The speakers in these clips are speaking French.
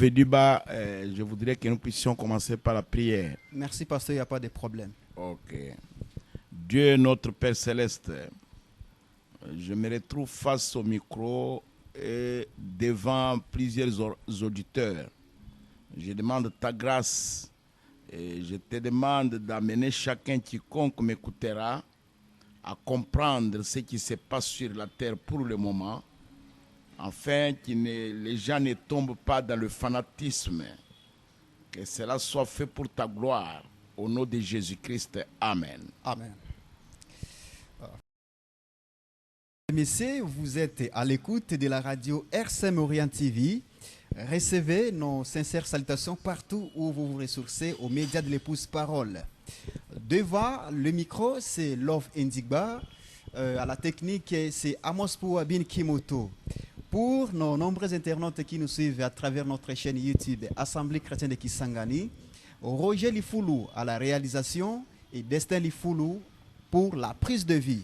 Duba, je voudrais que nous puissions commencer par la prière. Merci, pasteur, il n'y a pas de problème. Ok. Dieu notre Père Céleste, je me retrouve face au micro et devant plusieurs auditeurs. Je demande ta grâce et je te demande d'amener chacun quiconque m'écoutera à comprendre ce qui se passe sur la terre pour le moment, afin que les gens ne tombent pas dans le fanatisme. Que cela soit fait pour ta gloire. Au nom de Jésus-Christ. Amen. Amen. Messieurs, vous êtes à l'écoute de la radio RCM Orient TV. Recevez nos sincères salutations partout où vous vous ressourcez aux médias de l'épouse parole. Devant le micro, c'est Love Indigba. À la technique, c'est Amos Pouabin Kimoto. Pour nos nombreux internautes qui nous suivent à travers notre chaîne YouTube Assemblée chrétienne de Kisangani, Roger Lifoulou à la réalisation et Destin Lifoulou pour la prise de vie.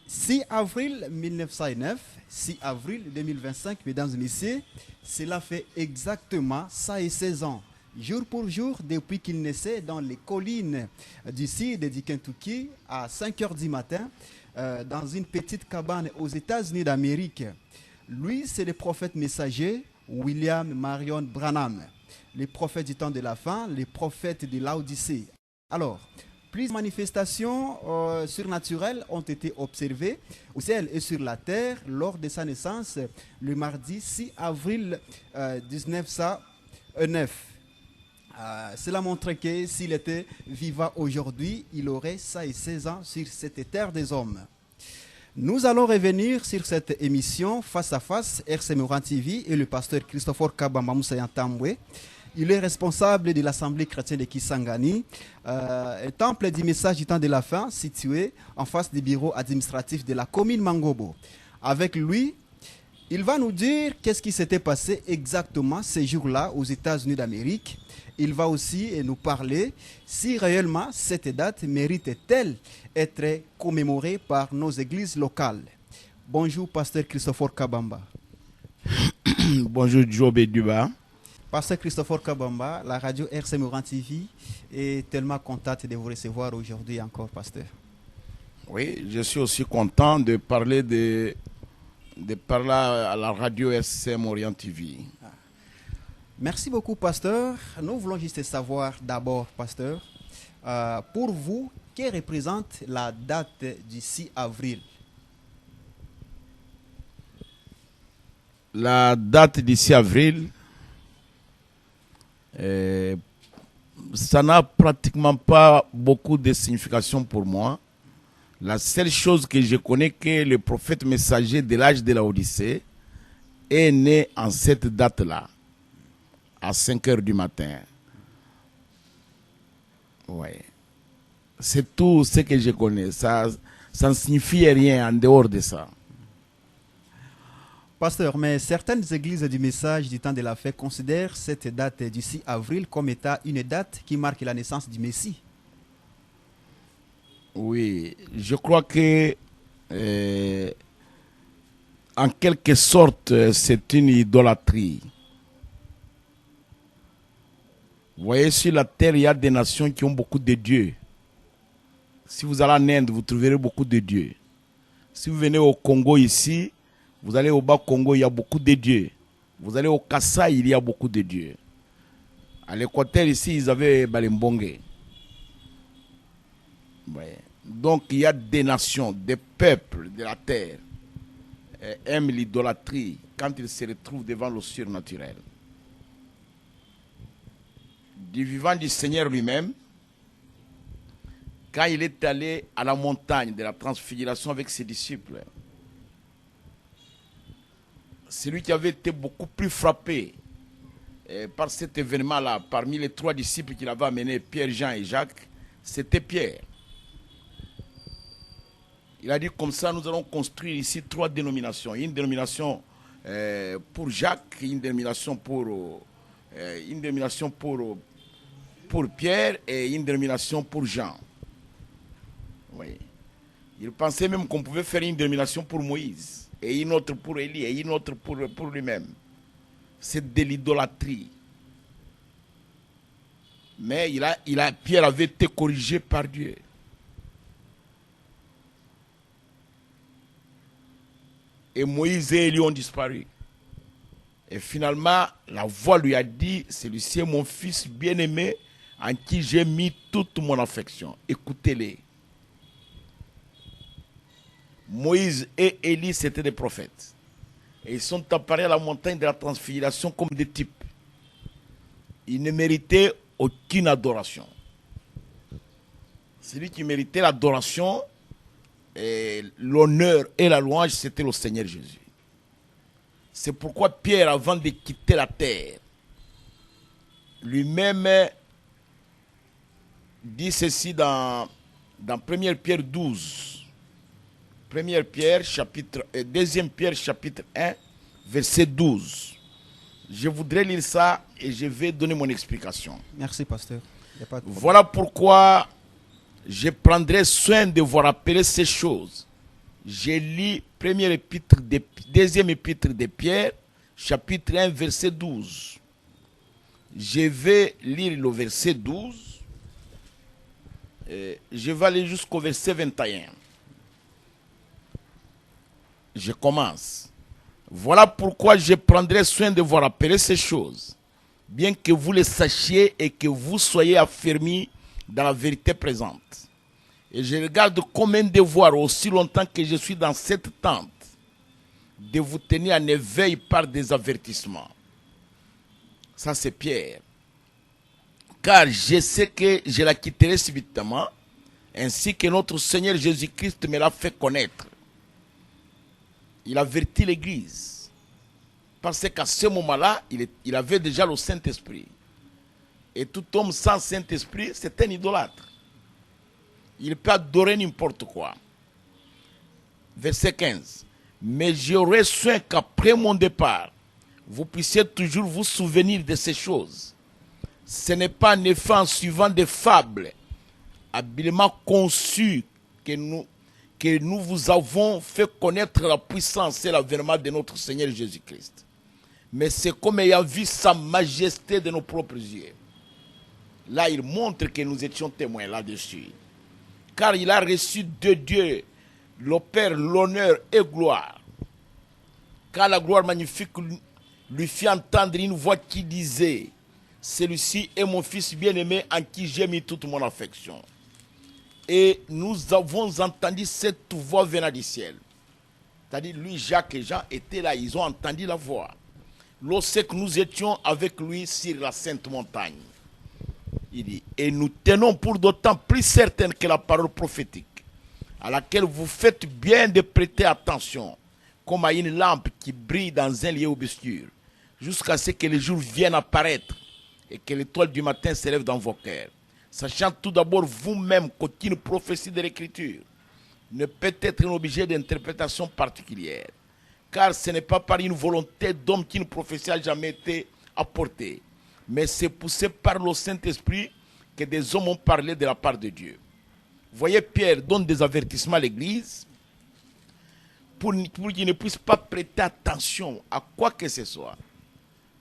6 avril 1909, 6 avril 2025, mesdames et messieurs, cela fait exactement 16 ans, jour pour jour, depuis qu'il naissait dans les collines du sud du Kentucky à 5 h du matin, dans une petite cabane aux États-Unis d'Amérique. Lui, c'est le prophète messager William Marion Branham, le prophète du temps de la fin, le prophète de l'Odyssée. Alors, plusieurs manifestations surnaturelles ont été observées au ciel et sur la terre lors de sa naissance le mardi 6 avril 1909. Cela montre que s'il était vivant aujourd'hui, il aurait 16 ans sur cette terre des hommes. Nous allons revenir sur cette émission face à face RCM Orient TV et le pasteur Christopher Kabamba Moussayan Tambwe. Il est responsable de l'Assemblée chrétienne de Kisangani, un temple du message du temps de la fin situé en face du bureau administratif de la commune Mangobo. Avec lui, il va nous dire qu'est-ce qui s'était passé exactement ces jours-là aux États-Unis d'Amérique. Il va aussi nous parler si réellement cette date mérite-t-elle être commémorée par nos églises locales. Bonjour, pasteur Christopher Kabamba. Bonjour, Job Duba. Pasteur Christopher Kabamba, la radio RCM Orient TV est tellement contente de vous recevoir aujourd'hui encore, pasteur. Oui, je suis aussi content de parler à la radio RCM Orient TV. Merci beaucoup, pasteur. Nous voulons juste savoir d'abord, pasteur, pour vous, que représente la date du 6 avril? La date du 6 avril, ça n'a pratiquement pas beaucoup de signification pour moi. La seule chose que je connais, que le prophète messager de l'âge de l'Odyssée est né en cette date-là, à 5 h du matin. Ouais. C'est tout ce que je connais. Ça ne signifie rien en dehors de ça. Pasteur, mais certaines églises du message du temps de la fin considèrent cette date du 6 avril comme étant une date qui marque la naissance du Messie. Oui, je crois que en quelque sorte, c'est une idolâtrie. Vous voyez, sur la terre, il y a des nations qui ont beaucoup de dieux. Si vous allez en Inde, vous trouverez beaucoup de dieux. Si vous venez au Congo ici, vous allez au Bas-Congo, il y a beaucoup de dieux. Vous allez au Kassai, il y a beaucoup de dieux. À l'Équateur, ici, ils avaient Balimbongue. Ouais. Donc, il y a des nations, des peuples de la terre aiment l'idolâtrie quand ils se retrouvent devant le surnaturel. Du vivant du Seigneur lui-même, quand il est allé à la montagne de la transfiguration avec ses disciples, celui qui avait été beaucoup plus frappé par cet événement-là, parmi les 3 disciples qu'il avait amenés, Pierre, Jean et Jacques, c'était Pierre. Il a dit comme ça, nous allons construire ici 3 dénominations. Une dénomination pour Jacques, une dénomination pour Pierre et une dénomination pour Jean. Oui. Il pensait même qu'on pouvait faire une dénomination pour Moïse, et une autre pour Élie, et une autre pour lui-même. c'est de l'idolâtrie. Mais Pierre avait été corrigé par Dieu. Et Moïse et Élie ont disparu. Et finalement, la voix lui a dit, celui-ci est mon fils bien-aimé, en qui j'ai mis toute mon affection. Écoutez-les. Moïse et Élie, c'étaient des prophètes. Et ils sont apparus à la montagne de la transfiguration comme des types. Ils ne méritaient aucune adoration. Celui qui méritait l'adoration, et l'honneur et la louange, c'était le Seigneur Jésus. C'est pourquoi Pierre, avant de quitter la terre, lui-même dit ceci dans 1 Pierre 12. 2 Pierre chapitre 1, verset 12. Je voudrais lire ça et je vais donner mon explication. Merci, pasteur. Voilà pourquoi je prendrai soin de vous rappeler ces choses. J'ai lu deuxième épître de Pierre, chapitre 1, verset 12. Je vais lire le verset 12. Je vais aller jusqu'au verset 21. Je commence. Voilà pourquoi je prendrai soin de vous rappeler ces choses, bien que vous les sachiez et que vous soyez affermis dans la vérité présente. Et je regarde comme un devoir, aussi longtemps que je suis dans cette tente, de vous tenir en éveil par des avertissements. Ça, c'est Pierre. Car je sais que je la quitterai subitement, ainsi que notre Seigneur Jésus-Christ me l'a fait connaître. Il avertit l'Église. Parce qu'à ce moment-là, il avait déjà le Saint-Esprit. Et tout homme sans Saint-Esprit, c'est un idolâtre. Il peut adorer n'importe quoi. Verset 15. Mais j'aurai soin qu'après mon départ, vous puissiez toujours vous souvenir de ces choses. Ce n'est pas en effet en suivant des fables habilement conçues que nous vous avons fait connaître la puissance et l'avènement de notre Seigneur Jésus-Christ. Mais c'est comme ayant vu sa majesté de nos propres yeux. Là, il montre que nous étions témoins là-dessus. Car il a reçu de Dieu le Père l'honneur et gloire. Car la gloire magnifique lui fit entendre une voix qui disait, celui-ci est mon fils bien-aimé en qui j'ai mis toute mon affection. Et nous avons entendu cette voix venant du ciel. C'est-à-dire, lui, Jacques et Jean étaient là, ils ont entendu la voix. Lorsque nous étions avec lui sur la sainte montagne. Il dit, et nous tenons pour d'autant plus certaine que la parole prophétique, à laquelle vous faites bien de prêter attention, comme à une lampe qui brille dans un lieu obscur, jusqu'à ce que le jour vienne apparaître et que l'étoile du matin s'élève dans vos cœurs. Sachant tout d'abord vous-même qu'aucune prophétie de l'Écriture ne peut être un objet d'interprétation particulière, car ce n'est pas par une volonté d'homme qu'une prophétie n'a jamais été apportée, mais c'est poussé par le Saint-Esprit que des hommes ont parlé de la part de Dieu. Voyez, Pierre donne des avertissements à l'Église pour qu'ils ne puissent pas prêter attention à quoi que ce soit,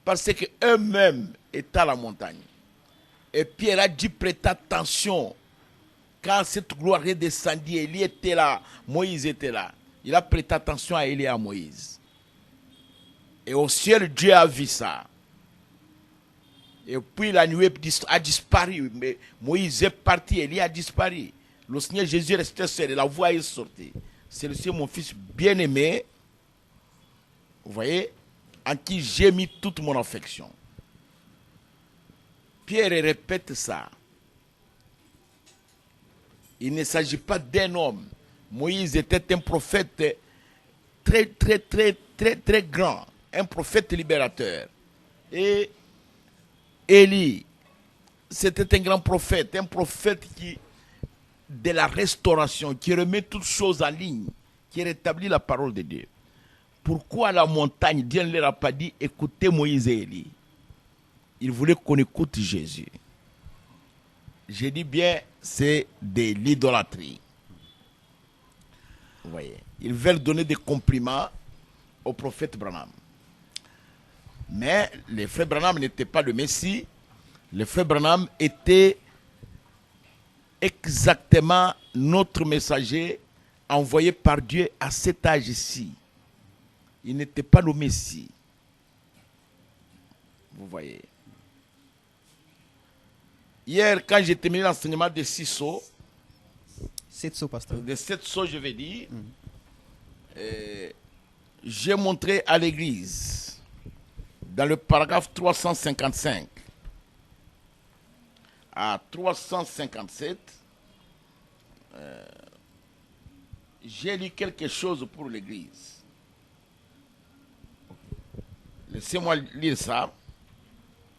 parce qu'eux-mêmes étaient à la montagne. Et Pierre a dit prêter attention. Quand cette gloire est descendue, Élie était là, Moïse était là. Il a prêté attention à Élie et à Moïse. Et au ciel, Dieu a vu ça. Et puis la nuée a disparu. Mais Moïse est parti, Élie a disparu. Le Seigneur Jésus restait seul et la voix est sortie. C'est mon fils bien-aimé, vous voyez, en qui j'ai mis toute mon affection. Pierre répète ça. Il ne s'agit pas d'un homme. Moïse était un prophète très grand, un prophète libérateur. Et Élie, c'était un grand prophète, un prophète de la restauration, qui remet toutes choses en ligne, qui rétablit la parole de Dieu. Pourquoi la montagne, Dieu ne leur a pas dit, écoutez Moïse et Élie. Il voulait qu'on écoute Jésus. Je dis bien, c'est de l'idolâtrie. Vous voyez, ils veulent donner des compliments au prophète Branham. Mais les frères Branham n'étaient pas le Messie. Les frères Branham étaient exactement notre messager envoyé par Dieu à cet âge-ci. Il n'était pas le Messie. Vous voyez. Hier, quand j'ai terminé l'enseignement des 6 sceaux, 7 sceaux, pasteur. de 7 sceaux, je vais dire, j'ai montré à l'église, dans le paragraphe 355 à 357, j'ai lu quelque chose pour l'église. Laissez-moi lire ça.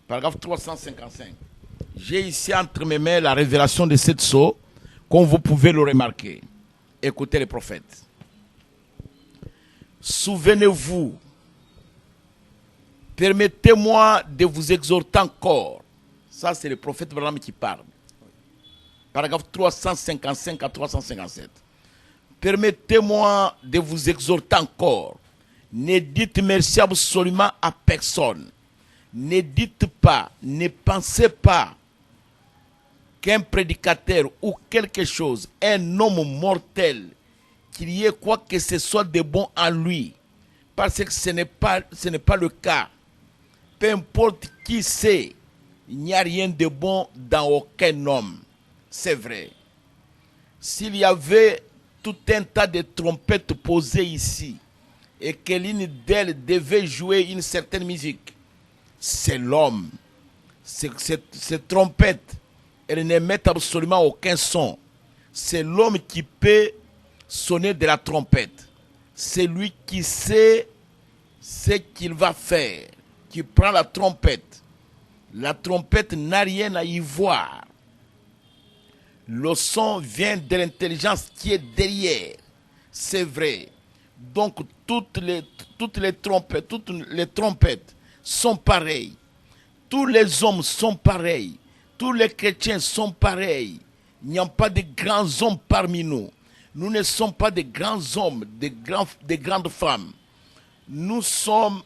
Paragraphe 355. J'ai ici entre mes mains la révélation de cette sceaux, comme vous pouvez le remarquer. Écoutez les prophètes. Souvenez-vous, permettez-moi de vous exhorter encore. Ça, c'est le prophète Branham qui parle. Paragraphe 355 à 357. Permettez-moi de vous exhorter encore. Ne dites merci absolument à personne. Ne dites pas, ne pensez pas qu'un prédicateur ou quelque chose, un homme mortel, qu'il y ait quoi que ce soit de bon en lui, parce que ce n'est pas le cas. Peu importe qui c'est, il n'y a rien de bon dans aucun homme. C'est vrai. S'il y avait tout un tas de trompettes posées ici, et que l'une d'elles devait jouer une certaine musique, c'est l'homme. Ces trompettes, elles n'émettent absolument aucun son. C'est l'homme qui peut sonner de la trompette. C'est lui qui sait ce qu'il va faire, qui prend la trompette. La trompette n'a rien à y voir. Le son vient de l'intelligence qui est derrière. C'est vrai. Donc toutes les trompettes sont pareilles. Tous les hommes sont pareils. Tous les chrétiens sont pareils. Il n'y a pas de grands hommes parmi nous. Nous ne sommes pas de grands hommes, de grandes femmes. Nous sommes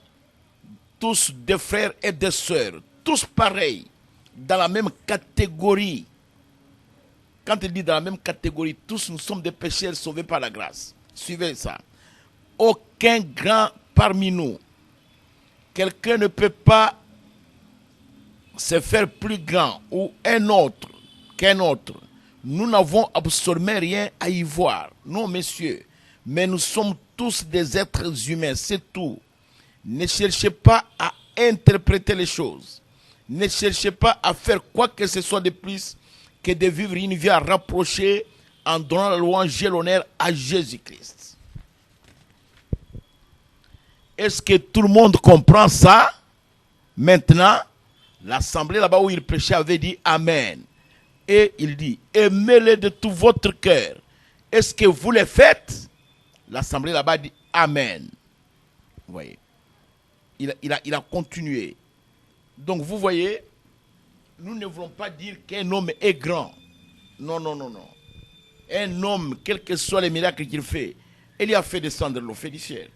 tous des frères et des sœurs. Tous pareils. Dans la même catégorie. Quand il dit dans la même catégorie, tous nous sommes des pécheurs sauvés par la grâce. Suivez ça. Aucun grand parmi nous. Quelqu'un ne peut pas se faire plus grand ou un autre qu'un autre. Nous n'avons absolument rien à y voir. Non, messieurs. Mais nous sommes tous des êtres humains, c'est tout. Ne cherchez pas à interpréter les choses. Ne cherchez pas à faire quoi que ce soit de plus que de vivre une vie à rapprocher en donnant la louange et l'honneur à Jésus-Christ. Est-ce que tout le monde comprend ça? Maintenant, l'assemblée là-bas où il prêchait avait dit Amen. Et il dit, aimez-les de tout votre cœur. Est-ce que vous les faites? L'assemblée là-bas dit Amen. Vous voyez. Il a continué. Donc vous voyez, nous ne voulons pas dire qu'un homme est grand. Non, non, non, non. Un homme, quels que soient les miracles qu'il fait, il a fait descendre l'eau du ciel.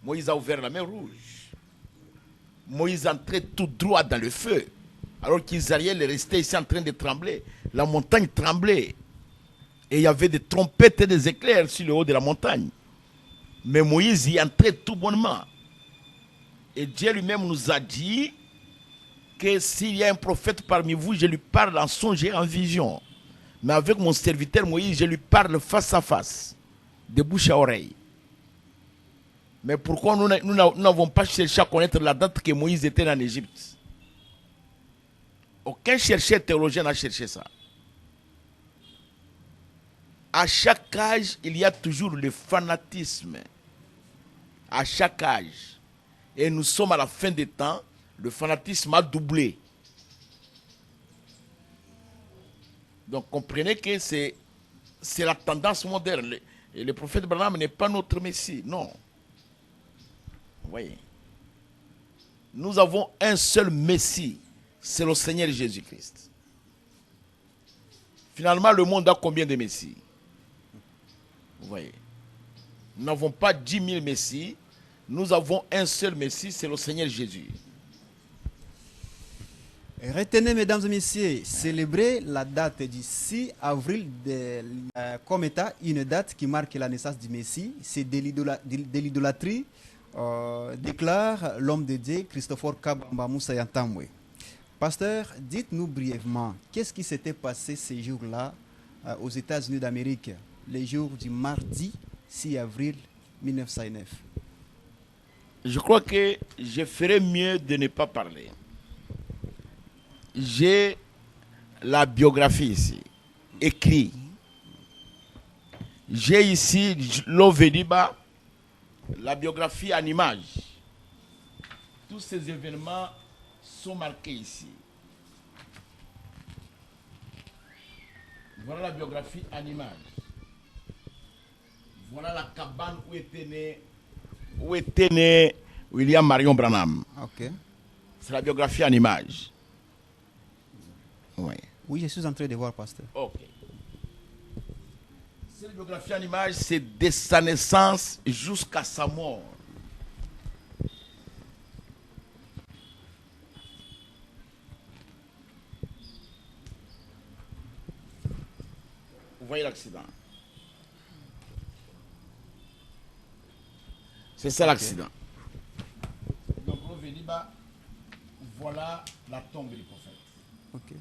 Moïse a ouvert la mer rouge. Moïse entrait tout droit dans le feu. Alors qu'Israël restait ici en train de trembler. La montagne tremblait. Et il y avait des trompettes et des éclairs sur le haut de la montagne. Mais Moïse y entrait tout bonnement. Et Dieu lui-même nous a dit que s'il y a un prophète parmi vous, je lui parle en songe et en vision. Mais avec mon serviteur Moïse, je lui parle face à face, de bouche à oreille. Mais pourquoi nous n'avons pas cherché à connaître la date que Moïse était en Égypte? Aucun chercheur théologien n'a cherché ça. À chaque âge, il y a toujours le fanatisme. À chaque âge. Et nous sommes à la fin des temps, le fanatisme a doublé. Donc comprenez que c'est la tendance moderne. Et le prophète Branham n'est pas notre Messie, non. Vous voyez. Nous avons un seul Messie, c'est le Seigneur Jésus-Christ. Finalement, le monde a combien de Messies? Vous voyez. Nous n'avons pas 10 000 Messies. Nous avons un seul Messie, c'est le Seigneur Jésus. Retenez, mesdames et messieurs, célébrer la date du 6 avril comme état une date qui marque la naissance du Messie, c'est de l'idolâtrie, déclare l'homme de Dieu, Christopher Kabamba Moussa Yantamwe. Pasteur, dites-nous brièvement, qu'est-ce qui s'était passé ces jours-là aux États-Unis d'Amérique, les jours du mardi 6 avril 1909? Je crois que je ferais mieux de ne pas parler. J'ai la biographie ici, écrit. J'ai ici l'Ovediba, la biographie en images. Tous ces événements sont marqués ici. Voilà la biographie en images. Voilà la cabane où était né William Marion Branham. Ok. C'est la biographie en images. Oui. Oui, je suis en train de voir, pasteur. Ok. Cette biographie en images, c'est de sa naissance jusqu'à sa mort. Vous voyez l'accident. C'est ça l'accident. Donc, voilà la tombe du prophète. Ok.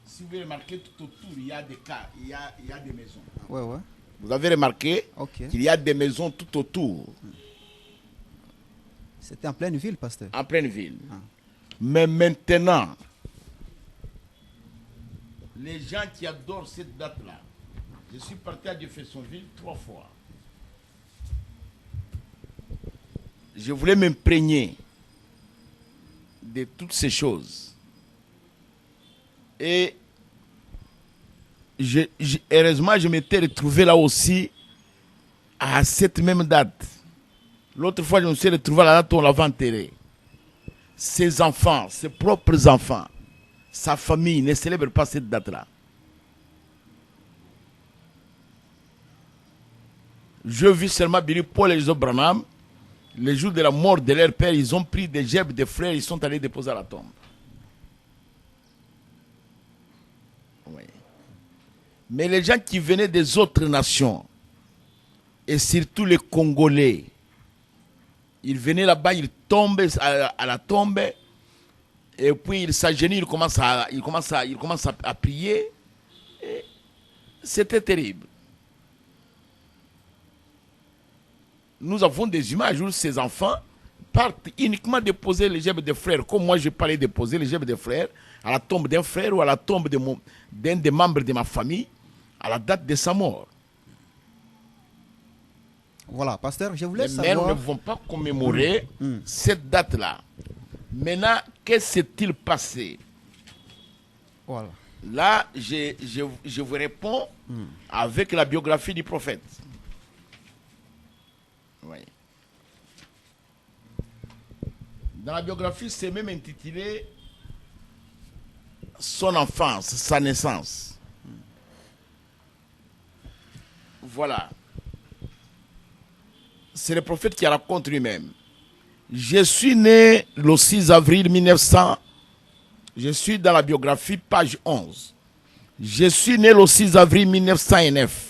Si vous avez remarqué, tout autour, il y a des cas, il y a des maisons. Ouais, ouais. Vous avez remarqué qu'il y a des maisons tout autour. C'était en pleine ville, pasteur. En pleine ville. Ah. Mais maintenant, les gens qui adorent cette date-là, je suis parti à Jeffersonville 3 fois. Je voulais m'imprégner de toutes ces choses. Et heureusement, je m'étais retrouvé là aussi à cette même date. L'autre fois, je me suis retrouvé à la date où on l'avait enterré. Ses enfants, ses propres enfants, sa famille ne célèbrent pas cette date-là. Je vis seulement Billy Paul et Joseph Branham. Le jour de la mort de leur père, ils ont pris des gerbes de frères, ils sont allés déposer à la tombe. Oui. Mais les gens qui venaient des autres nations, et surtout les Congolais, ils venaient là-bas, ils tombaient à la tombe, et puis ils s'agenouillent, ils commencent à prier. Et c'était terrible. Nous avons des images où ces enfants partent uniquement déposer les gerbes des frères. Comme moi, je parlais déposer les gerbes des frères à la tombe d'un frère ou à la tombe d'un des membres de ma famille à la date de sa mort. Voilà, pasteur, je voulais savoir... Mais nous ne pouvons pas commémorer cette date-là. Maintenant, qu'est-ce qui s'est-il passé? Voilà. Là, je vous réponds avec la biographie du prophète. Oui. Dans la biographie, c'est même intitulé son enfance, sa naissance. Voilà. C'est le prophète qui raconte lui-même. Je suis né le 6 avril 1900. Je suis dans la biographie, page 11. Je suis né le 6 avril 1909.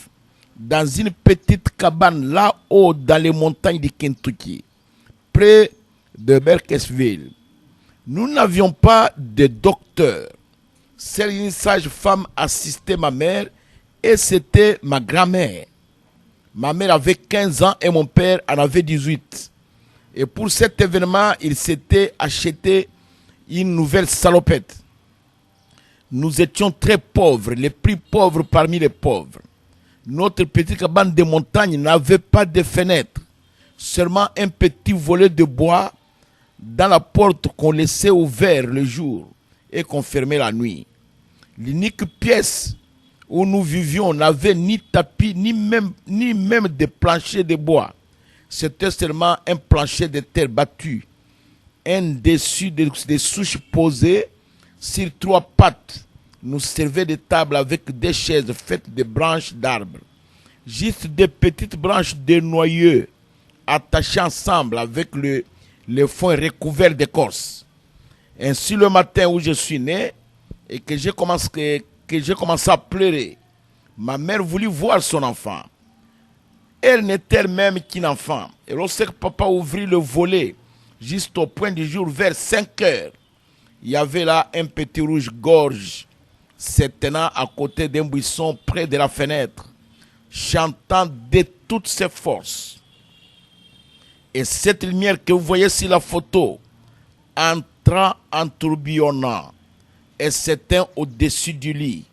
Dans une petite cabane là-haut dans les montagnes du Kentucky, près de Burkesville. Nous n'avions pas de docteur. Seule une sage-femme assistait ma mère et c'était ma grand-mère. Ma mère avait 15 ans et mon père en avait 18. Et pour cet événement, il s'était acheté une nouvelle salopette. Nous étions très pauvres, les plus pauvres parmi les pauvres. Notre petite cabane de montagne n'avait pas de fenêtre, seulement un petit volet de bois dans la porte qu'on laissait ouverte le jour et qu'on fermait la nuit. L'unique pièce où nous vivions n'avait ni tapis, ni même de plancher de bois. C'était seulement un plancher de terre battue, un dessus des souches posées sur 3 pattes. Nous servait de table avec des chaises faites de branches d'arbres. Juste des petites branches de noyeux attachées ensemble avec le fond recouvert d'écorce. Ainsi, le matin où je suis né et que j'ai commencé à pleurer, ma mère voulut voir son enfant. Elle n'était elle-même qu'un enfant. Et lorsque papa ouvrit le volet, juste au point du jour, vers 5 heures, il y avait là un petit rouge-gorge se tenant à côté d'un buisson près de la fenêtre, chantant de toutes ses forces. Et cette lumière que vous voyez sur la photo entra en tourbillonnant et s'éteint au-dessus du lit.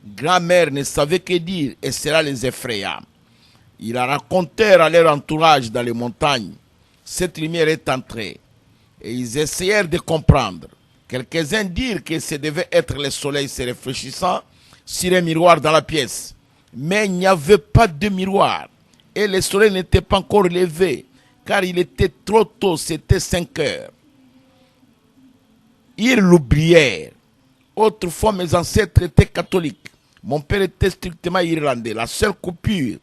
Grand-mère ne savait que dire et cela les effraya. Ils la racontèrent à leur entourage dans les montagnes. Cette lumière est entrée et ils essayèrent de comprendre. Quelques-uns dirent que ce devait être le soleil se réfléchissant sur un miroir dans la pièce. Mais il n'y avait pas de miroir et le soleil n'était pas encore levé car il était trop tôt, c'était 5 heures. Ils l'oublièrent. Autrefois, mes ancêtres étaient catholiques. Mon père était strictement irlandais. La seule coupure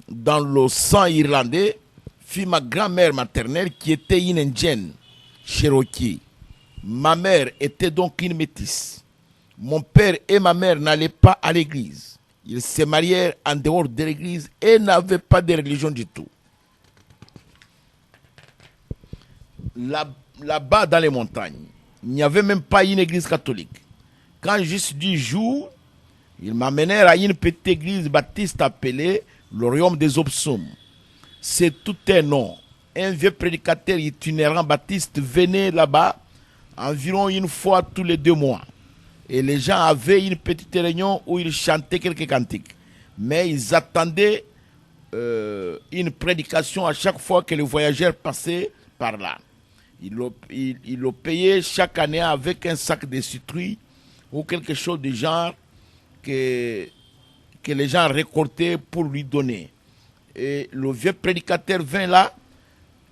dans le sang irlandais fut ma grand-mère maternelle qui était une indienne, Cherokee. Ma mère était donc une métisse. Mon père et ma mère n'allaient pas à l'église. Ils se marièrent en dehors de l'église et n'avaient pas de religion du tout. Là-bas dans les montagnes, il n'y avait même pas une église catholique. Quand juste du jour, ils m'amenèrent à une petite église baptiste appelée le Royaume des Opsum. C'est tout un nom. Un vieux prédicateur itinérant baptiste venait là-bas environ une fois tous les 2 mois. Et les gens avaient une petite réunion où ils chantaient quelques cantiques. Mais ils attendaient une prédication à chaque fois que les voyageurs passaient par là. Ils le payaient chaque année avec un sac de citrouilles ou quelque chose du genre que les gens récoltaient pour lui donner. Et le vieux prédicateur vint là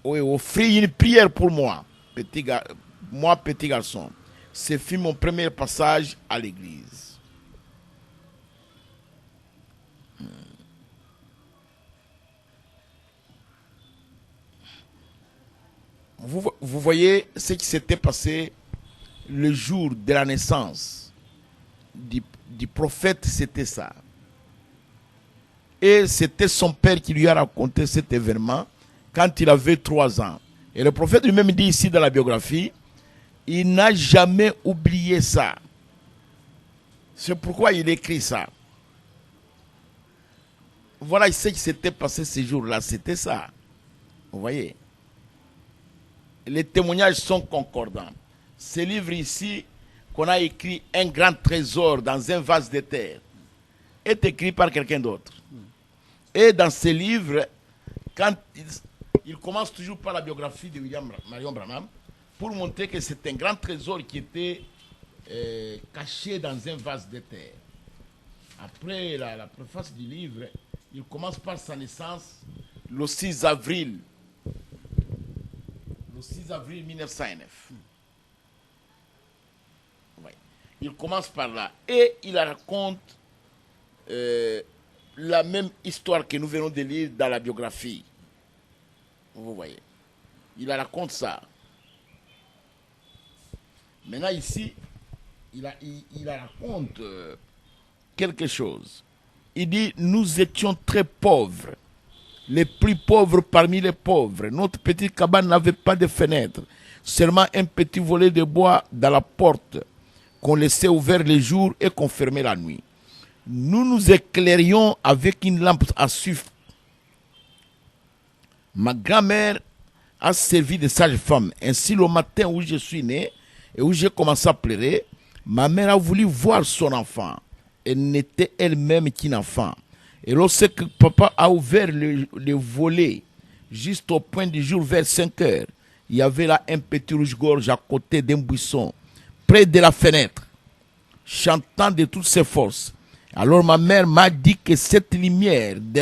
et offrit une prière pour moi, petit garçon. Ce fut mon premier passage à l'église. Vous voyez ce qui s'était passé le jour de la naissance du prophète, c'était ça. Et c'était son père qui lui a raconté cet événement quand il avait 3 ans. Et le prophète lui-même dit ici dans la biographie, il n'a jamais oublié ça. C'est pourquoi il écrit ça. Voilà ce qui s'était passé ce jour-là, c'était ça. Vous voyez? Les témoignages sont concordants. Ce livre ici, qu'on a écrit un grand trésor dans un vase de terre, est écrit par quelqu'un d'autre. Et dans ce livre, quand il commence toujours par la biographie de William Marion Branham, pour montrer que c'est un grand trésor qui était caché dans un vase de terre. Après la préface du livre, il commence par sa naissance le 6 avril 1909. Ouais. Il commence par là. Et il raconte la même histoire que nous venons de lire dans la biographie. Vous voyez. Il raconte ça. Maintenant ici, il raconte quelque chose. Il dit, nous étions très pauvres. Les plus pauvres parmi les pauvres. Notre petite cabane n'avait pas de fenêtre. Seulement un petit volet de bois dans la porte qu'on laissait ouvert le jour et qu'on fermait la nuit. Nous nous éclairions avec une lampe à suif. Ma grand-mère a servi de sage-femme. Ainsi, le matin où je suis né et où j'ai commencé à pleurer, ma mère a voulu voir son enfant. Elle n'était elle-même qu'un enfant. Et lorsque papa a ouvert le volet, juste au point du jour vers 5 heures, il y avait là un petit rouge-gorge à côté d'un buisson, près de la fenêtre, chantant de toutes ses forces. Alors ma mère m'a dit que cette lumière de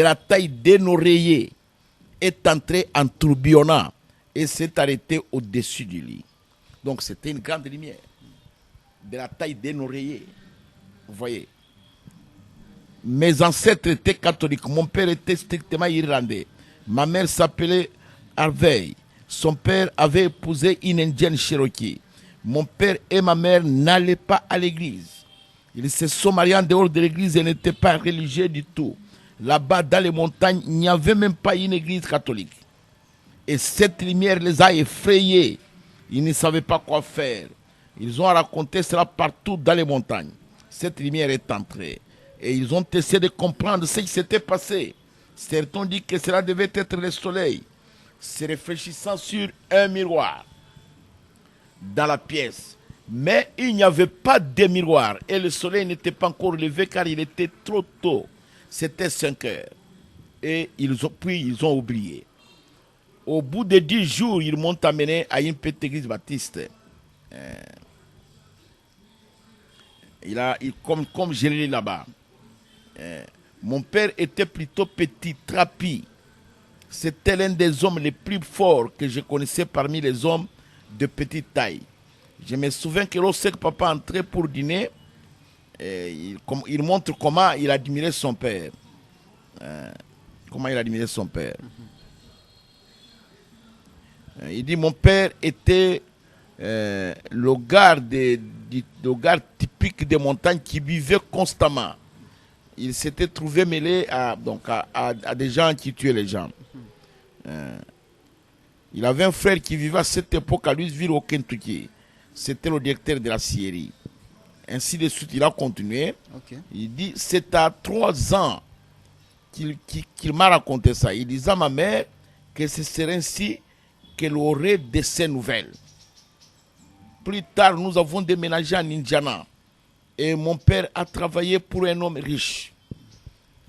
la taille d'un oreiller est entrée en tourbillonnant et s'est arrêtée au-dessus du lit. Donc c'était une grande lumière, de la taille d'un oreiller. Vous voyez. Mes ancêtres étaient catholiques. Mon père était strictement irlandais. Ma mère s'appelait Harvey. Son père avait épousé une indienne Cherokee. Mon père et ma mère n'allaient pas à l'église. Ils se sont mariés en dehors de l'église et n'étaient pas religieux du tout. Là-bas, dans les montagnes, il n'y avait même pas une église catholique. Et cette lumière les a effrayés. Ils ne savaient pas quoi faire. Ils ont raconté cela partout dans les montagnes. Cette lumière est entrée. Et ils ont essayé de comprendre ce qui s'était passé. Certains ont dit que cela devait être le soleil, se réfléchissant sur un miroir dans la pièce. Mais il n'y avait pas de miroir et le soleil n'était pas encore levé car il était trop tôt. C'était 5 heures. Et puis ils ont oublié. Au bout de 10 jours, ils m'ont amené à une petite église baptiste. Comme je l'ai là-bas. Mon père était plutôt petit, trapu. C'était l'un des hommes les plus forts que je connaissais parmi les hommes de petite taille. Je me souviens que lorsque papa entrait pour dîner, il montre comment il admirait son père. Il dit mon père était le gars typique des montagnes qui vivait constamment. Il s'était trouvé mêlé à des gens qui tuaient les gens. Il avait un frère qui vivait à cette époque à Louisville au Kentucky. C'était le directeur de la scierie. Ainsi de suite, il a continué. Okay. Il dit, c'est à 3 ans qu'il m'a raconté ça. Il disait à ma mère que ce serait ainsi qu'elle aurait de ces nouvelles. Plus tard, nous avons déménagé en Indiana. Et mon père a travaillé pour un homme riche.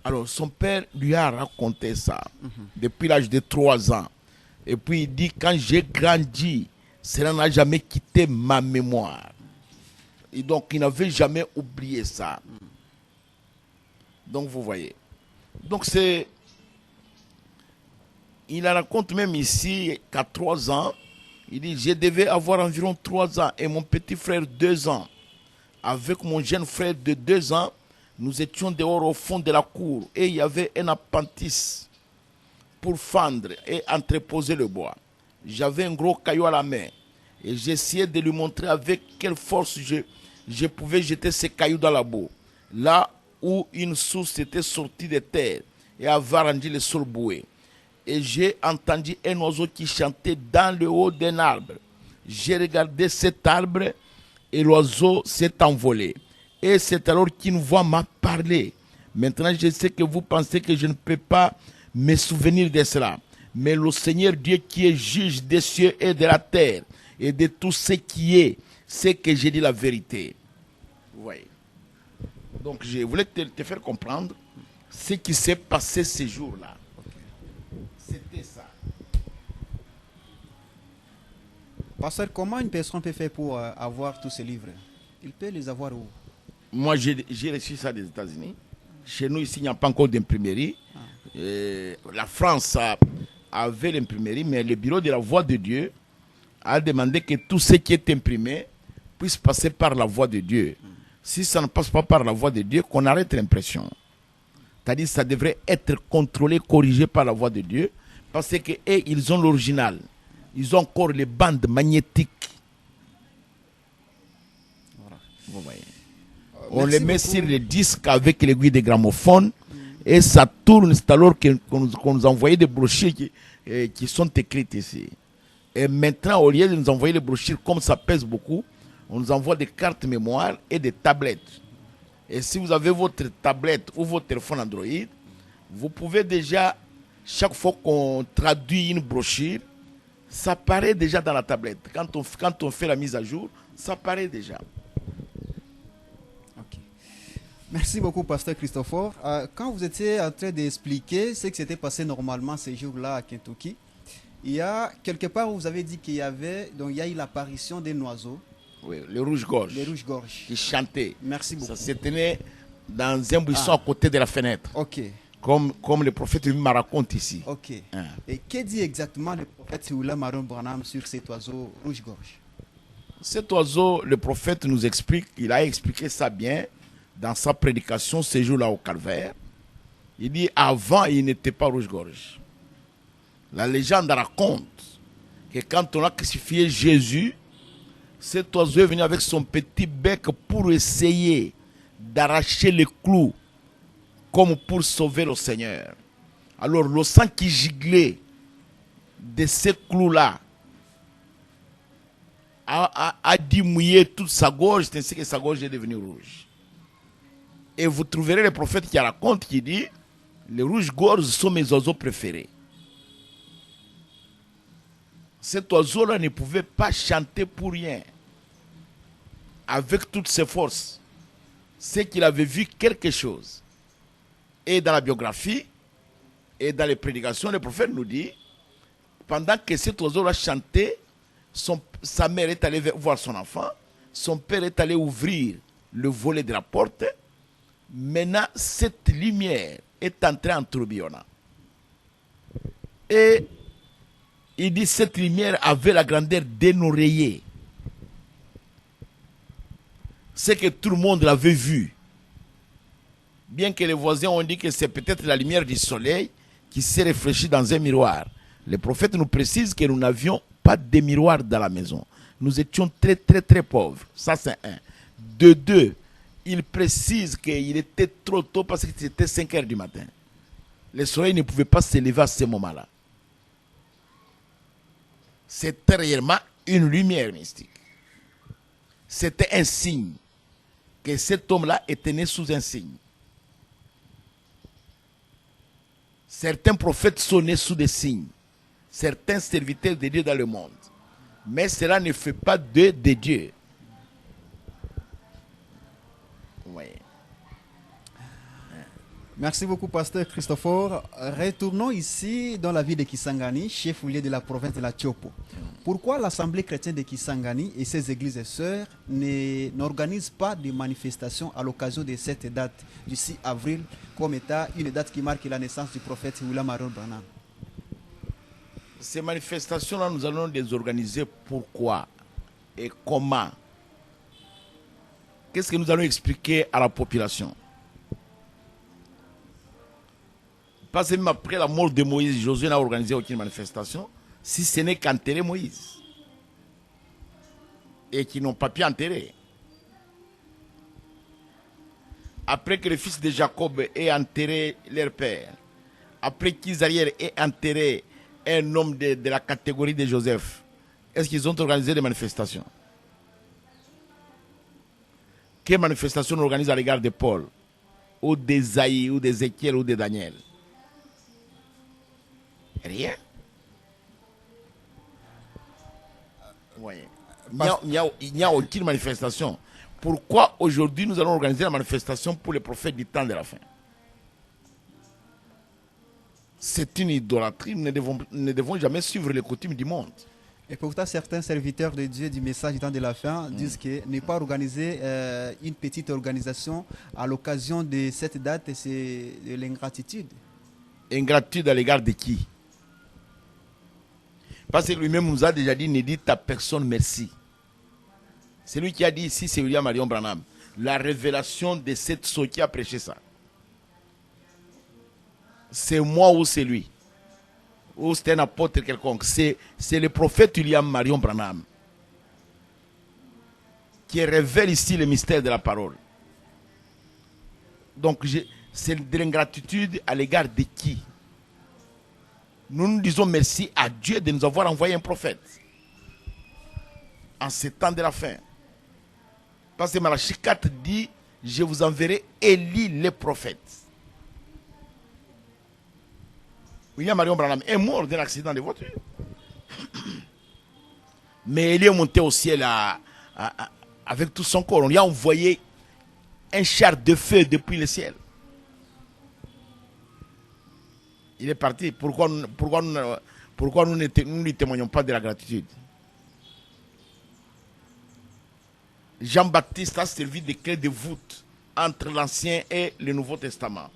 Alors, son père lui a raconté ça depuis l'âge de 3 ans. Et puis, il dit, quand j'ai grandi, cela n'a jamais quitté ma mémoire. Et donc, il n'avait jamais oublié ça. Donc, vous voyez. Donc, il raconte même ici qu'à 3 ans, il dit, je devais avoir environ 3 ans et mon petit frère 2 ans. Avec mon jeune frère de 2 ans, nous étions dehors au fond de la cour et il y avait un appentis pour fendre et entreposer le bois. J'avais un gros caillou à la main et j'essayais de lui montrer avec quelle force je pouvais jeter ce caillou dans la boue. Là où une source était sortie de terre et avait rendu le sol boueux. Et j'ai entendu un oiseau qui chantait dans le haut d'un arbre. J'ai regardé cet arbre et l'oiseau s'est envolé. Et c'est alors qu'une voix m'a parlé. Maintenant, je sais que vous pensez que je ne peux pas me souvenir de cela. Mais le Seigneur Dieu qui est juge des cieux et de la terre et de tout ce qui est, c'est que j'ai dit la vérité. Vous voyez. Donc, je voulais te faire comprendre ce qui s'est passé ces jours-là. C'était ça. Pasteur, comment une personne peut faire pour avoir tous ces livres? Il peut les avoir où? Moi, j'ai reçu ça des États-Unis. Chez nous, ici, il n'y a pas encore d'imprimerie. La France avait l'imprimerie, mais le bureau de la Voix de Dieu a demandé que tout ce qui est imprimé puisse passer par la Voix de Dieu. Si ça ne passe pas par la Voix de Dieu, qu'on arrête l'impression. C'est-à-dire que ça devrait être contrôlé, corrigé par la Voix de Dieu, parce qu'ils ont l'original. Ils ont encore les bandes magnétiques. Voilà. Vous voyez. On les met sur les disques avec l'aiguille de gramophone et ça tourne. C'est alors qu'on nous envoyait des brochures qui sont écrites ici. Et maintenant, au lieu de nous envoyer les brochures, comme ça pèse beaucoup, on nous envoie des cartes mémoire et des tablettes. Et si vous avez votre tablette ou votre téléphone Android, vous pouvez déjà, chaque fois qu'on traduit une brochure, ça apparaît déjà dans la tablette. Quand on fait la mise à jour, ça apparaît déjà. Okay. Merci beaucoup, Pasteur Christopher. Quand vous étiez en train d'expliquer ce qui s'était passé normalement ces jours-là à Kentucky, il y a quelque part où vous avez dit qu'il y a eu l'apparition d'un oiseau. Oui, le rouge-gorge. Le rouge-gorge. Qui chantait. Merci beaucoup. Ça se tenait dans un buisson à côté de la fenêtre. Ok. Comme le prophète me raconte ici. Ok. Et que dit exactement le prophète William Aaron Branham sur cet oiseau rouge-gorge? Cet oiseau, le prophète nous explique, il a expliqué ça bien dans sa prédication ce jour-là au Calvaire. Il dit avant, il n'était pas rouge-gorge. La légende raconte que quand on a crucifié Jésus, cet oiseau est venu avec son petit bec pour essayer d'arracher les clous, comme pour sauver le Seigneur. Alors le sang qui giglait de ces clous-là a dû mouiller toute sa gorge, ainsi que sa gorge est devenue rouge. Et vous trouverez le prophète qui raconte, qui dit, les rouges-gorges sont mes oiseaux préférés. Cet oiseau-là ne pouvait pas chanter pour rien. Avec toutes ses forces. C'est qu'il avait vu quelque chose. Et dans la biographie, et dans les prédications, le prophète nous dit, pendant que cet oiseau-là chantait, sa mère est allée voir son enfant, son père est allé ouvrir le volet de la porte. Maintenant, cette lumière est entrée en tourbillonnant. Et il dit, cette lumière avait la grandeur d'un oreiller. C'est que tout le monde l'avait vu. Bien que les voisins ont dit que c'est peut-être la lumière du soleil qui s'est réfléchie dans un miroir. Le prophète nous précise que nous n'avions pas de miroir dans la maison. Nous étions très très très pauvres. Ça c'est un. De deux, il précise qu'il était trop tôt parce que c'était 5 heures du matin. Le soleil ne pouvait pas se lever à ce moment-là. C'était réellement une lumière mystique. C'était un signe que cet homme-là était né sous un signe. Certains prophètes sont nés sous des signes. Certains serviteurs de Dieu dans le monde. Mais cela ne fait pas d'eux de Dieu. Oui. Merci beaucoup, pasteur Christopher. Retournons ici dans la ville de Kisangani, chef-lieu de la province de la Tchopo. Pourquoi l'Assemblée chrétienne de Kisangani et ses églises et sœurs n'organisent pas de manifestations à l'occasion de cette date du 6 avril comme état une date qui marque la naissance du prophète William Marion Branham? Ces manifestations-là, nous allons les organiser pourquoi et comment? Qu'est-ce que nous allons expliquer à la population? Parce que même après la mort de Moïse, Josué n'a organisé aucune manifestation, si ce n'est qu'enterrer Moïse. Et qu'ils n'ont pas pu enterrer. Après que le fils de Jacob ait enterré leur père, après qu'Israël ait enterré un homme de la catégorie de Joseph, est-ce qu'ils ont organisé des manifestations? Quelles manifestations on organise à l'égard de Paul, ou d'Esaïe, ou d'Ézéchiel, ou de Daniel? Rien. Oui. Il n'y a aucune manifestation. Pourquoi aujourd'hui nous allons organiser la manifestation pour les prophètes du temps de la fin? C'est une idolâtrie. Nous ne devons jamais suivre les coutumes du monde. Et pourtant, certains serviteurs de Dieu du message du temps de la fin disent que ne pas organiser une petite organisation à l'occasion de cette date, c'est de l'ingratitude. Ingratitude à l'égard de qui? Parce que lui-même nous a déjà dit, ne dites à personne merci. C'est lui qui a dit ici, c'est William Marion Branham. La révélation de cette soeur qui a prêché ça. C'est moi ou c'est lui? Ou c'est un apôtre quelconque? C'est le prophète William Marion Branham qui révèle ici le mystère de la parole. Donc c'est de l'ingratitude à l'égard de qui? Nous nous disons merci à Dieu de nous avoir envoyé un prophète en ce temps de la fin. Parce que Malachie 4 dit, je vous enverrai Élie le prophète. William Marion Branham est mort d'un accident de voiture. Mais Élie est monté au ciel avec tout son corps. On lui a envoyé un char de feu depuis le ciel. Il est parti. Pourquoi nous ne lui témoignons pas de la gratitude? Jean-Baptiste a servi de clé de voûte entre l'Ancien et le Nouveau Testament.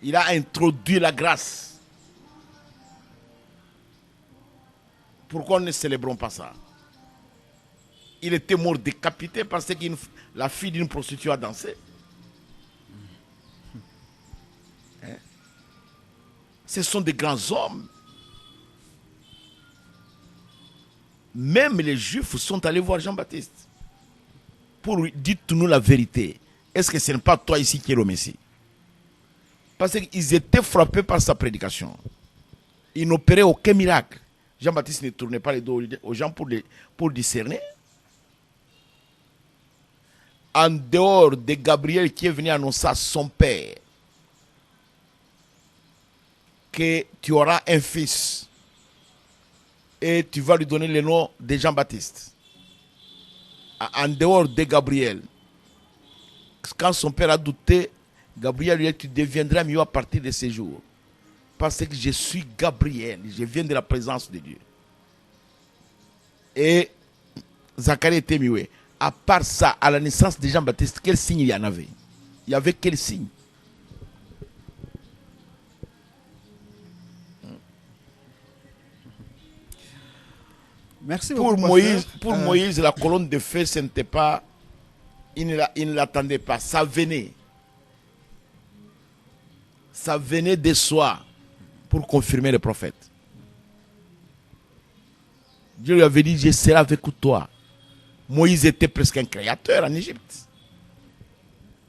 Il a introduit la grâce. Pourquoi nous ne célébrons pas ça? Il était mort décapité parce que la fille d'une prostituée a dansé. Ce sont des grands hommes. même les Juifs sont allés voir Jean-Baptiste pour lui dire, dites-nous la vérité. Est-ce que ce n'est pas toi ici qui es le Messie? Parce qu'ils étaient frappés par sa prédication. Il n'opérait aucun miracle. Jean-Baptiste ne tournait pas les dos aux gens pour discerner. En dehors de Gabriel qui est venu annoncer à son père que tu auras un fils et tu vas lui donner le nom de Jean-Baptiste. En dehors de Gabriel, quand son père a douté, Gabriel lui a dit, tu deviendras mieux à partir de ce jour. Parce que je suis Gabriel, je viens de la présence de Dieu. Et Zacharie était muet. À part ça, à la naissance de Jean-Baptiste, quel signe il y en avait? Il y avait quel signe? Merci pour beaucoup, Moïse, pasteur. pour Moïse, la colonne de feu, ce n'était pas. Il ne l'attendait pas. Ça venait. Ça venait de soi pour confirmer le prophète. Dieu lui avait dit, je serai avec toi. Moïse était presque un créateur en Égypte.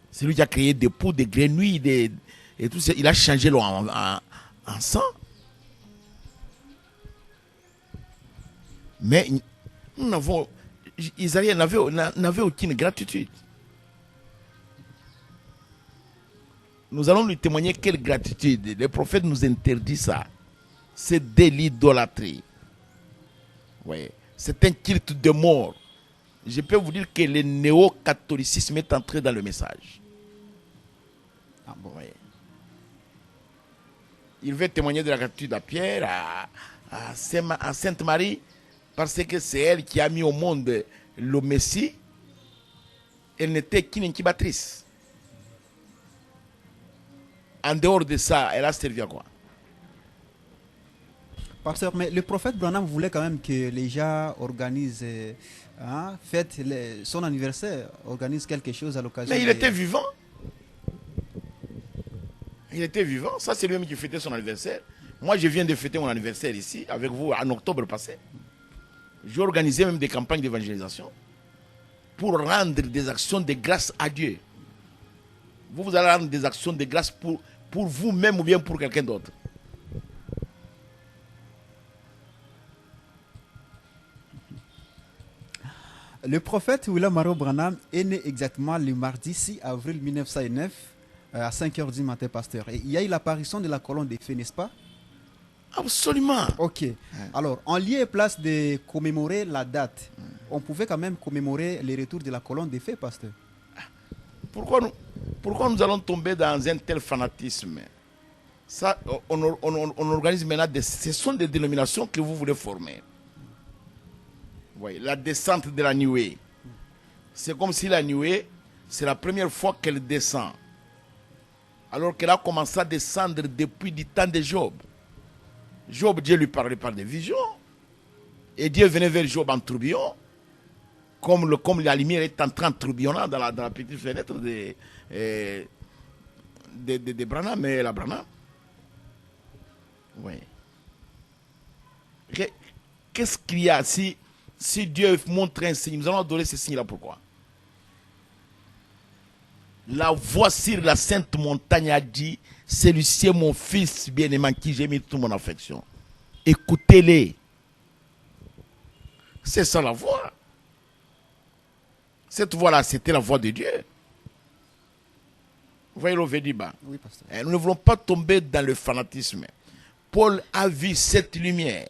C'est lui qui a créé des poux, des grenouilles, et tout ça. Il a changé l'eau en sang. Mais Israël n'avait aucune gratitude. Nous allons lui témoigner quelle gratitude. Le prophète nous interdit ça. C'est de l'idolâtrie. Oui. C'est un culte de mort. Je peux vous dire que le néo-catholicisme est entré dans le message. Ah bon, oui. Il veut témoigner de la gratitude à Pierre, à Sainte Marie, parce que c'est elle qui a mis au monde le Messie. Elle n'était qu'une incubatrice. En dehors de ça, elle a servi à quoi? Pasteur, mais le prophète Branham voulait quand même que les gens organisent, fêtent son anniversaire, organisent quelque chose à l'occasion. Mais il était vivant. Il était vivant. Ça, c'est lui-même qui fêtait son anniversaire. Moi, je viens de fêter mon anniversaire ici, avec vous, en octobre passé. J'ai organisé même des campagnes d'évangélisation pour rendre des actions de grâce à Dieu. Vous allez rendre des actions de grâce pour vous-même ou bien pour quelqu'un d'autre. Le prophète William Mario Branham est né exactement le mardi 6 avril 1909 à 5h du matin, pasteur. Et il y a eu l'apparition de la colonne de feu, n'est-ce pas? Absolument. Ok. Alors, en lieu et place de commémorer la date, on pouvait quand même commémorer le retour de la colonne de feu, pasteur. Pourquoi nous allons tomber dans un tel fanatisme? Ça, on organise maintenant ce sont des dénominations que vous voulez former. Oui, la descente de la nuée. C'est comme si la nuée, c'est la première fois qu'elle descend. Alors qu'elle a commencé à descendre depuis du temps de Job. Job, Dieu lui parlait par des visions. Et Dieu venait vers Job en tourbillon. Comme la lumière est en train de tourbillonner dans la petite fenêtre de Branham et la Branham. Oui. Qu'est-ce qu'il y a si Dieu montre un signe? Nous allons adorer ce signe-là. Pourquoi? La voix sur la sainte montagne a dit, celui-ci est mon fils bien-aimé en qui j'ai mis toute mon affection. Écoutez-les. C'est ça la voix. Cette voix-là, c'était la voix de Dieu. Vous voyez l'Ovediba? Oui, pasteur. Nous ne voulons pas tomber dans le fanatisme. Paul a vu cette lumière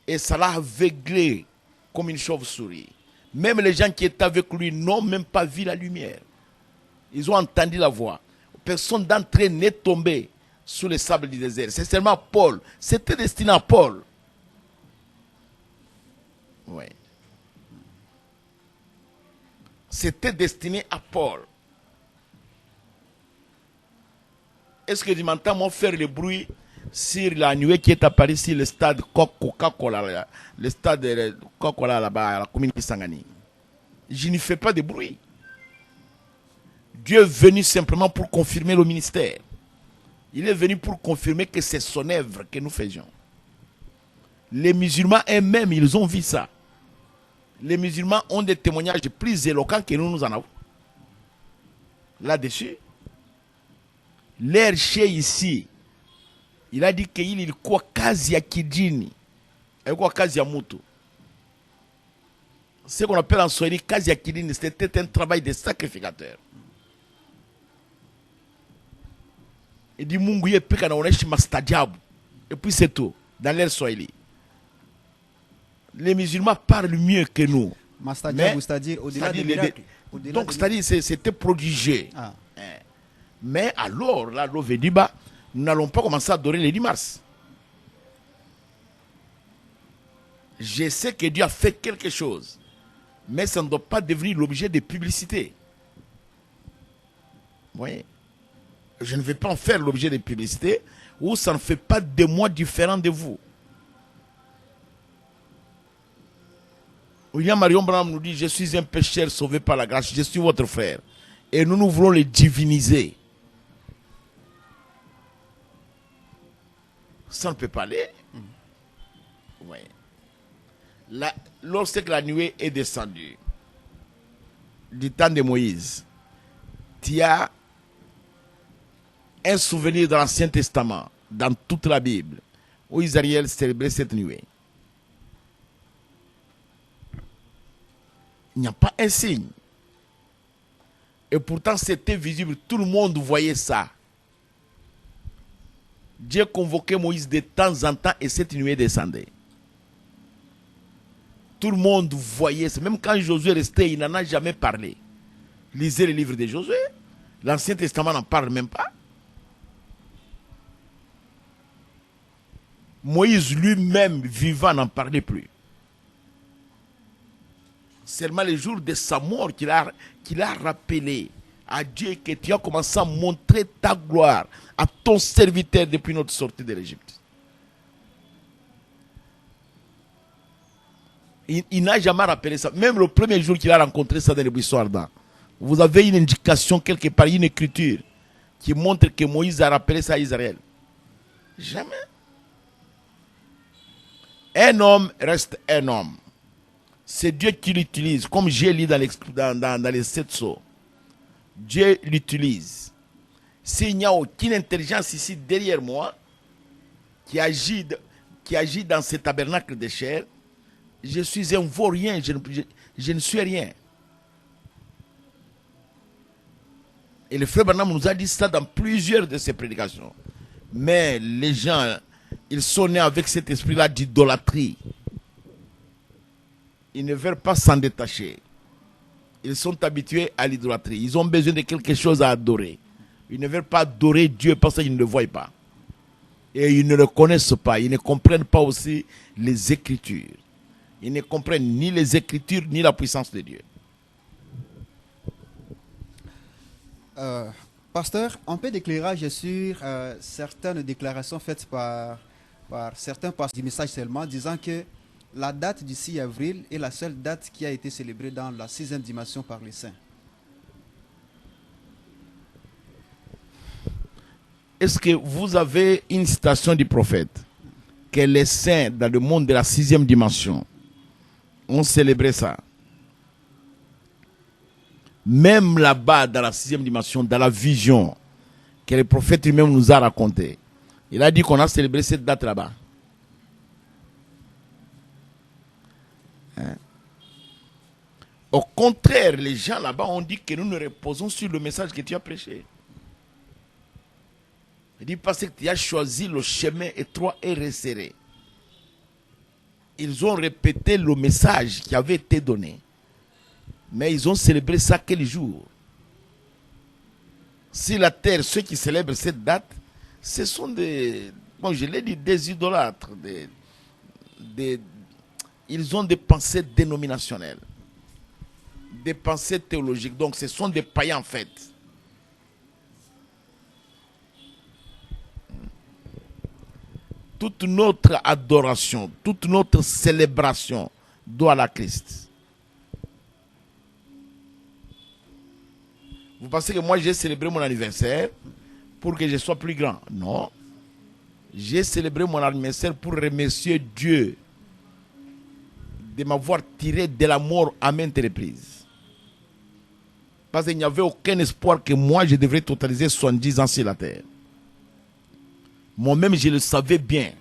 et ça l'a aveuglé comme une chauve-souris. Même les gens qui étaient avec lui n'ont même pas vu la lumière. Ils ont entendu la voix. Personne d'entre eux n'est tombé sous les sables du désert. C'est seulement Paul. C'était destiné à Paul. Oui. C'était destiné à Paul. Est-ce que tu m'entends moi faire le bruit sur la nuée qui est apparue sur le stade Coca-Cola, le stade Coca-Cola là-bas, à la commune de Kisangani? Je ne fais pas de bruit. Dieu est venu simplement pour confirmer le ministère. Il est venu pour confirmer que c'est son œuvre que nous faisions. Les musulmans eux-mêmes, ils ont vu ça. Les musulmans ont des témoignages plus éloquents que nous en avons. Là-dessus, l'air chez ici, il a dit qu'il y a kazi ya kidini, il y a kazi ya mutu. Ce qu'on appelle en Swahili kazi ya kidini, c'était un travail de sacrificateur. Il dit Mungu ye peka na oneshi mastajabu. Et puis c'est tout, dans l'air Swahili. Les musulmans parlent mieux que nous. Mastajabu, c'est-à-dire au-delà des miracles. Donc, c'est-à-dire c'était prodigieux. Ah. Mais alors, là, l'Ovediba, nous n'allons pas commencer à adorer les 10 mars. Je sais que Dieu a fait quelque chose, mais ça ne doit pas devenir l'objet de publicité. Vous voyez? Je ne vais pas en faire l'objet de publicité, ou ça ne fait pas de moi différent de vous. William Marion Branham nous dit, je suis un pécheur sauvé par la grâce, je suis votre frère. Et nous voulons le diviniser. Ça ne peut pas aller. Oui. Lorsque la nuée est descendue, du temps de Moïse, il y a un souvenir dans l'Ancien Testament, dans toute la Bible, où Israël célébrait cette nuée. Il n'y a pas un signe. Et pourtant, c'était visible. Tout le monde voyait ça. Dieu convoquait Moïse de temps en temps et cette nuée descendait. Tout le monde voyait ça. Même quand Josué restait, il n'en a jamais parlé. Lisez le livre de Josué. L'Ancien Testament n'en parle même pas. Moïse lui-même vivant n'en parlait plus. Seulement le jour de sa mort qu'il a rappelé à Dieu que tu as commencé à montrer ta gloire à ton serviteur depuis notre sortie de l'Égypte. Il n'a jamais rappelé ça. Même le premier jour qu'il a rencontré ça dans le buisson ardent. Vous avez une indication quelque part, une écriture qui montre que Moïse a rappelé ça à Israël. Jamais. Un homme reste un homme. C'est Dieu qui l'utilise, comme j'ai lu dans les 7 sceaux. Dieu l'utilise. S'il n'y a aucune intelligence ici derrière moi qui agit dans ce tabernacle de chair, je suis un vaurien, je ne suis rien. Et le frère Branham nous a dit ça dans plusieurs de ses prédications. Mais les gens, ils sont nés avec cet esprit-là d'idolâtrie. Ils ne veulent pas s'en détacher. Ils sont habitués à l'idolâtrie. Ils ont besoin de quelque chose à adorer. Ils ne veulent pas adorer Dieu parce qu'ils ne le voient pas. Et ils ne le connaissent pas. Ils ne comprennent pas aussi les Écritures. Ils ne comprennent ni les Écritures ni la puissance de Dieu. Pasteur, un peu d'éclairage sur certaines déclarations faites par certains pasteurs du message seulement, disant que la date du 6 avril est la seule date qui a été célébrée dans la 6e dimension par les saints. Est-ce que vous avez une citation du prophète que les saints dans le monde de la 6e dimension ont célébré ça? Même là-bas, dans la 6e dimension, dans la vision que le prophète lui-même nous a raconté, il a dit qu'on a célébré cette date là-bas. Hein? Au contraire, les gens là-bas ont dit que nous nous reposons sur le message que tu as prêché. Il dit parce que tu as choisi le chemin étroit et resserré. Ils ont répété le message qui avait été donné. Mais ils ont célébré ça quel jour? Si la terre, ceux qui célèbrent cette date, ce sont des, bon, je l'ai dit, des idolâtres. Ils ont des pensées dénominationnelles, des pensées théologiques. Donc ce sont des païens en fait. Toute notre adoration, toute notre célébration doit à la Christ. Vous pensez que moi j'ai célébré mon anniversaire pour que je sois plus grand? Non. J'ai célébré mon anniversaire pour remercier Dieu de m'avoir tiré de la mort à maintes reprises. Parce qu'il n'y avait aucun espoir que moi, je devrais totaliser 70 ans sur la terre. Moi-même, je le savais bien.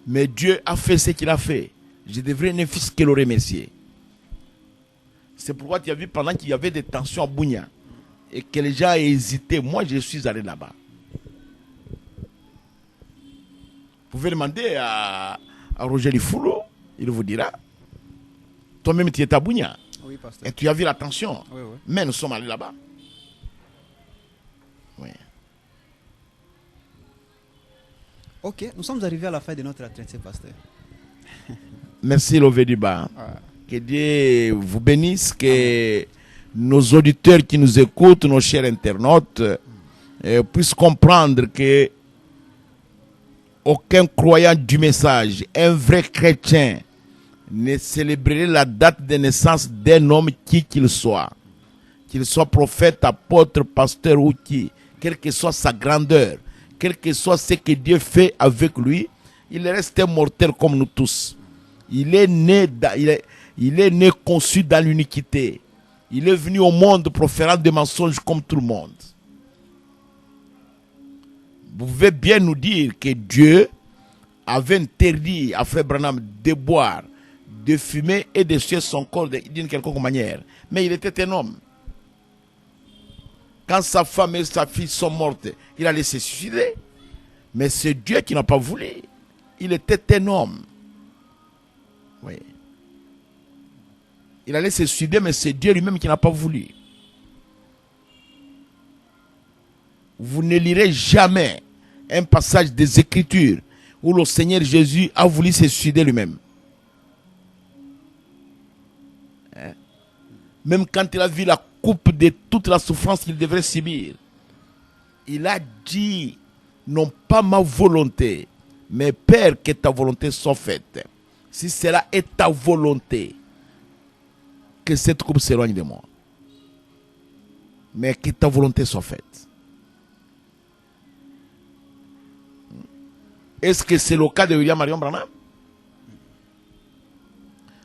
Mais Dieu a fait ce qu'il a fait. Je devrais ne fût-ce que le remercier. C'est pourquoi tu as vu pendant qu'il y avait des tensions à Bunia et que les gens hésitaient, moi je suis allé là-bas. Vous pouvez demander à Roger Lifoulou, il vous dira. Toi-même tu es à Bunia. Oui, pasteur. Et tu as vu la tension. Oui, oui. Mais nous sommes allés là-bas. Oui. Ok, nous sommes arrivés à la fin de notre entretien, pasteur. Merci Lovediba. Ah. Que Dieu vous bénisse, que nos auditeurs qui nous écoutent, nos chers internautes, puissent comprendre que aucun croyant du message, un vrai chrétien, ne célébrerait la date de naissance d'un homme qui qu'il soit prophète, apôtre, pasteur ou qui, quelle que soit sa grandeur, quel que soit ce que Dieu fait avec lui, il reste un mortel comme nous tous. Il est né conçu dans l'iniquité. Il est venu au monde proférant des mensonges comme tout le monde. Vous pouvez bien nous dire que Dieu avait interdit à Frère Branham de boire, de fumer et de suer son corps d'une quelconque manière. Mais il était un homme. Quand sa femme et sa fille sont mortes, il allait se suicider. Mais c'est Dieu qui n'a pas voulu. Il était un homme. Oui. Il allait se suicider, mais c'est Dieu lui-même qui n'a pas voulu. Vous ne lirez jamais un passage des Écritures où le Seigneur Jésus a voulu se suicider lui-même. Hein? Même quand il a vu la coupe de toute la souffrance qu'il devrait subir, il a dit, non pas ma volonté, mais Père, que ta volonté soit faite. Si cela est ta volonté, que cette coupe s'éloigne de moi. Mais que ta volonté soit faite. Est-ce que c'est le cas de William Marion Branham?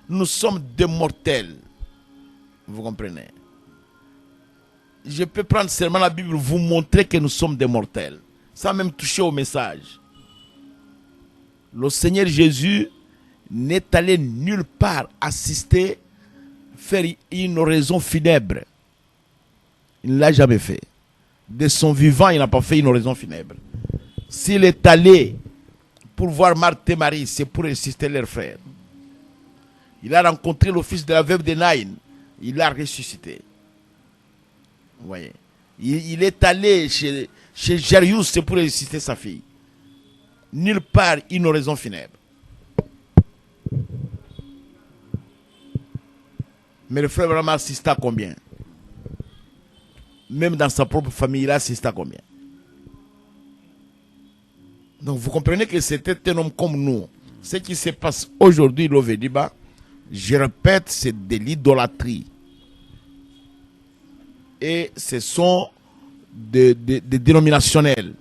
Nous sommes des mortels. Vous comprenez? Je peux prendre seulement la Bible, vous montrer que nous sommes des mortels, sans même toucher au message. Le Seigneur Jésus n'est allé nulle part assister, faire une oraison funèbre. Il ne l'a jamais fait. De son vivant, il n'a pas fait une oraison funèbre. S'il est allé pour voir Marthe et Marie, c'est pour assister leur frère. Il a rencontré le fils de la veuve de Naïn. Il l'a ressuscité. Vous voyez. Il est allé chez Jarius, c'est pour assister sa fille. Nulle part une oraison funèbre. Mais le frère Branham assista à combien? Même dans sa propre famille, il assista à combien? Donc vous comprenez que c'était un homme comme nous. Ce qui se passe aujourd'hui, Lovediba, je répète, c'est de l'idolâtrie. Et ce sont des dénominationnels.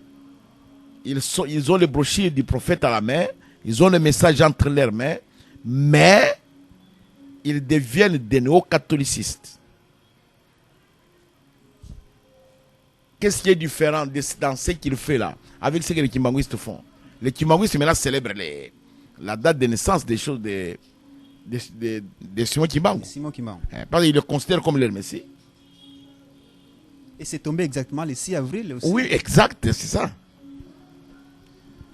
Ils ont les brochures du prophète à la main, ils ont le message entre leurs mains, mais ils deviennent des néo-catholicistes. Qu'est-ce qui est différent dans ce qu'il fait là, avec ce que les kimbanguistes font? Les kimbanguistes maintenant célèbrent la date de naissance des choses de Simon Kimbangu. Simon Kimbangu. Parce qu'ils le considèrent comme leur messie. Et c'est tombé exactement le 6 avril aussi. Oui, exact, c'est ça.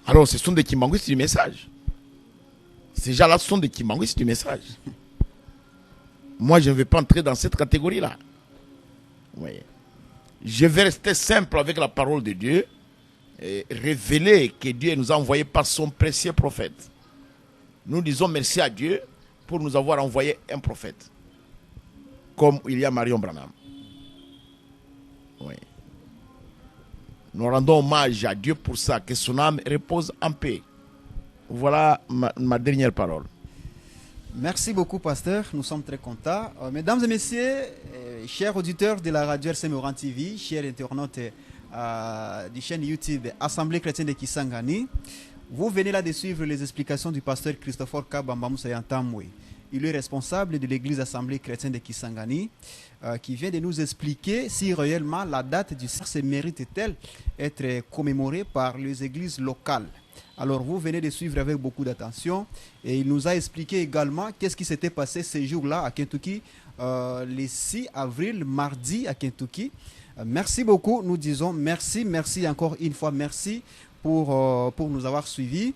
Alors, ce sont des kimbanguistes du message. Ces gens-là sont des kimbanguistes du message. Moi, je ne vais pas entrer dans cette catégorie-là. Oui. Je vais rester simple avec la parole de Dieu et révéler que Dieu nous a envoyé par son précieux prophète. Nous disons merci à Dieu pour nous avoir envoyé un prophète, comme William Marion Branham. Oui. Nous rendons hommage à Dieu pour ça, que son âme repose en paix. Voilà ma dernière parole. Merci beaucoup, pasteur. Nous sommes très contents. Mesdames et messieurs, chers auditeurs de la radio RCM Oran TV, chers internautes du chaîne YouTube Assemblée chrétienne de Kisangani. Vous venez là de suivre les explications du pasteur Christopher Kabamba Moussayantamwe. Il est responsable de l'église Assemblée chrétienne de Kisangani, qui vient de nous expliquer si réellement la date du se mérite-t-elle être commémorée par les églises locales. Alors vous venez de suivre avec beaucoup d'attention et il nous a expliqué également qu'est-ce qui s'était passé ces jours-là à Kentucky, le 6 avril, mardi à Kentucky. Merci beaucoup, nous disons merci encore une fois, merci pour nous avoir suivis.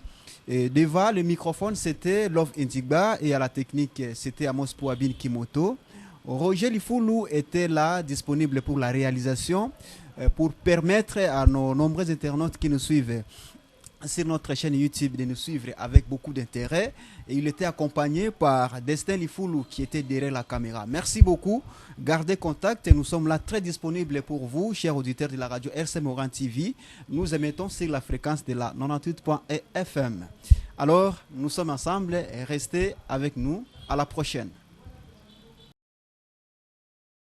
Et devant le microphone, c'était Love Indigba et à la technique, c'était Amos Pouabine Kimoto. Roger Lifoulou était là, disponible pour la réalisation, pour permettre à nos nombreux internautes qui nous suivent sur notre chaîne YouTube de nous suivre avec beaucoup d'intérêt. Et il était accompagné par Destin Lifoulou qui était derrière la caméra. Merci beaucoup. Gardez contact et nous sommes là très disponibles pour vous, chers auditeurs de la radio RCM Oran TV. Nous émettons sur la fréquence de la 98.1 FM. Alors, nous sommes ensemble et restez avec nous. À la prochaine.